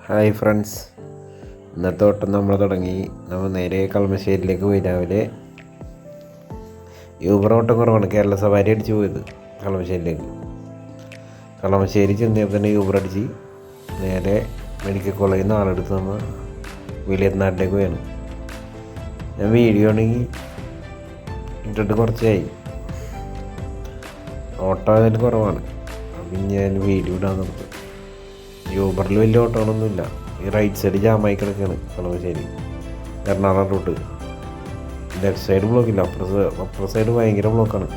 Hi friends, ഇന്നത്തെ ഓട്ടം നമ്മൾ തുടങ്ങി. നമ്മൾ നേരെ കളമശ്ശേരിയിലേക്ക് പോയി. രാവിലെ യൂബർ ഓട്ടം കുറവാണ്. കേരള സവാരി അടിച്ച് പോയത് കളമശ്ശേരിയിലേക്ക്. കളമശ്ശേരി ചെന്നപ്പോൾ തന്നെ യൂബർ അടിച്ച് നേരെ മെഡിക്കൽ കോളേജിൽ നിന്ന് ആളെടുത്ത് നമ്മൾ വലിയനാട്ടിലേക്ക് പോയാണ്. ഞാൻ വീഡിയോ ആണെങ്കിൽ ഇട്ടിട്ട് കുറച്ചായി, ഓട്ടോ അതിൽ കുറവാണ്. അപ്പം ഞാൻ വീഡിയോ ഇടാൻ നമുക്ക്. യൂബറിൽ വലിയ ഓട്ടോകളൊന്നുമില്ല. ഈ റൈറ്റ് സൈഡ് ജാമായി കിടക്കുകയാണ് Kalamassery Ernakulam route. Left side ബ്ലോക്കില്ല, അപ്പുറ സൈഡ് ഭയങ്കര ബ്ലോക്കാണ്.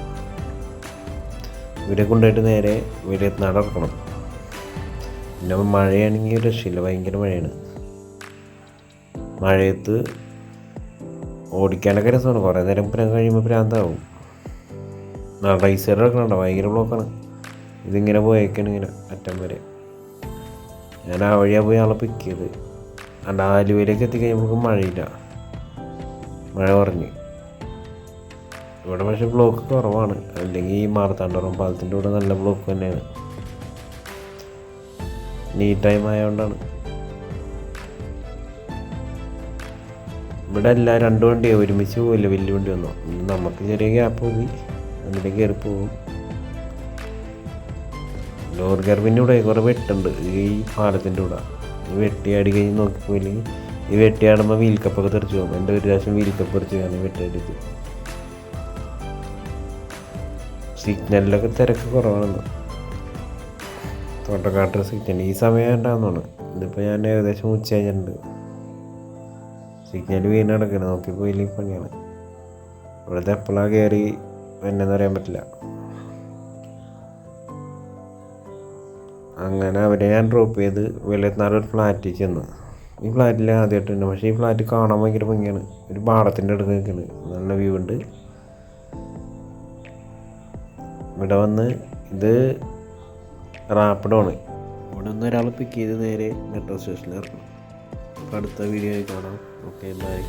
ഇവരെ കൊണ്ടുപോയിട്ട് നേരെ വലിയനാട് ഇറക്കണം. പിന്നെ മഴയാണെങ്കിൽ രക്ഷയില്ല, ഭയങ്കര മഴയാണ്. മഴയത്ത് ഓടിക്കാനൊക്കെ രസമാണ്. കുറേ നേരം കഴിയുമ്പോൾ ഭ്രാന്താവും. റൈറ്റ് സൈഡ് ഇറക്കണുണ്ടോ, ഭയങ്കര ബ്ലോക്കാണ്. ഇതിങ്ങനെ പോയേക്കാണ് ഇങ്ങനെ അറ്റം വരെ. ഞാൻ ആ വഴിയാണ് പോയി ആളെ പിക്ക് ചെയ്ത്. ആലുവയിലേക്ക് എത്തിക്കഴിഞ്ഞപ്പോൾ മഴയില്ല, മഴ കുറഞ്ഞ്. ഇവിടെ പക്ഷേ ബ്ലോക്ക് കുറവാണ്. അല്ലെങ്കിൽ ഈ മാർത്താണ്ഡവറം പാലത്തിൻ്റെ കൂടെ നല്ല ബ്ലോക്ക് തന്നെയാണ്. നീറ്റ് ടൈം ആയതുകൊണ്ടാണ്. ഇവിടെ എല്ലാ രണ്ട് വണ്ടിയാണ് ഒരുമിച്ച് പോയില്ല. വലിയ വണ്ടി വന്നോ, നമുക്ക് ചെറിയ ഗ്യാപ്പ് മതി, അതിലേക്ക് കയറി പോകും. ലോറി കയറിൻ്റെ ഇവിടെ കുറേ വെട്ടുണ്ട് ഈ പാലത്തിൻ്റെ കൂടെ. ഈ വെട്ടിയാടി കഴിഞ്ഞ് നോക്കിപ്പോയില്ലെങ്കിൽ ഈ വെട്ടിയാടുമ്പോൾ വീൽ കപ്പൊക്കെ തെറിച്ച് പോകും. എൻ്റെ ഒരു പ്രാവശ്യം വീൽ കപ്പ് തെറിച്ച് ഞാൻ വെട്ടിയടിച്ച്. സിഗ്നലിലൊക്കെ തിരക്ക് കുറവാണെന്ന്. തോട്ടക്കാട്ടർ സിഗ്നൽ ഈ സമയം ഉണ്ടാകുന്നതാണ്. ഇതിപ്പോൾ ഞാൻ ഏകദേശം ഉച്ച കഴിഞ്ഞിട്ടുണ്ട്. സിഗ്നൽ വീണ് കിടക്കണം, നോക്കിപ്പോയില്ലെങ്കിൽ പണിയാണ്. ഇവിടുത്തെ എപ്പോഴാണ് കയറി എന്നെന്ന് പറയാൻ പറ്റില്ല. അങ്ങനെ അവരെ ഞാൻ ഡ്രോപ്പ് ചെയ്ത് വലിയനാട് ഒരു ഫ്ലാറ്റിൽ ചെന്ന്. ഈ ഫ്ലാറ്റിൽ ആദ്യമായിട്ടുണ്ട്, പക്ഷേ ഈ ഫ്ലാറ്റ് കാണാൻ ഭയങ്കര ഭംഗിയാണ്. ഒരു പാടത്തിൻ്റെ അടുത്ത് നിൽക്കുന്നത്, നല്ല വ്യൂ ഉണ്ട്. ഇവിടെ വന്ന് ഇത് റാപ്പിഡോണ്. ഇവിടെ നിന്ന് ഒരാൾ പിക്ക് ചെയ്ത് നേരെ മെട്രോ സ്റ്റേഷനിൽ ഇറങ്ങും. അപ്പോൾ അടുത്ത വീഡിയോയിൽ കാണാം. Okay, by.